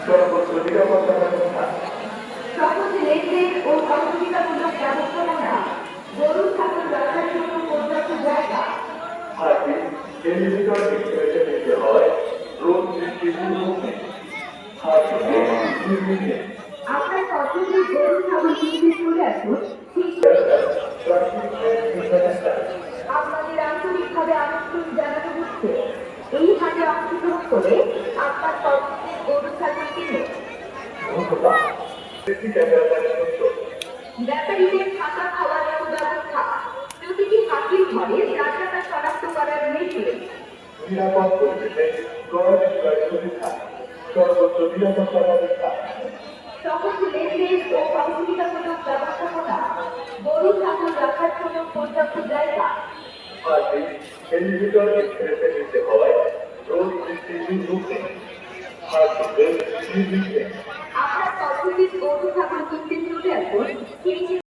সর্বোচ্চ নিরাপত্তা ব্যবস্থা সকল লেনদেন ও সহযোগিতামূলক ব্যবস্থাপনা, গরু ছাগল রাখার জন্য পর্যাপ্ত জায়গা, হাতি এলিভেটর রেখে দিতে হয় রোদ বৃষ্টির মুখে হাতিকে নির্বিঘ্নে আপনার পছন্দের গরু ছাগল কিনতে চলে আসুন আপনাদের আন্তরিকভাবে আমন্ত্রণ জানানো হচ্ছে এই হাটে অংশগ্রহণ করে আপনার পছন্দের গরু ছাগল কিনুন। ধন্যবাদ ব্যাপারীদের থাকা খাওয়ার সুব্যবস্থা, প্রতিটি হাতির ঘরে রাস্তাটা শনাক্ত করার নির্দেশ, নিরাপদ পরিবেশে ক্রয় বিক্রয় সুবিধা সর্বোচ্চ নিরাপত্তা ব্যবস্থা সকল লেনদেন ও সহযোগিতামূলক ব্যবস্থাপনা, গরু ছাগল রাখার জন্য পর্যাপ্ত জায়গা, হাতি এলিভেটর রেখে দিতে হয় রোদ বৃষ্টির মুখে হাতিকে নির্বিঘ্নে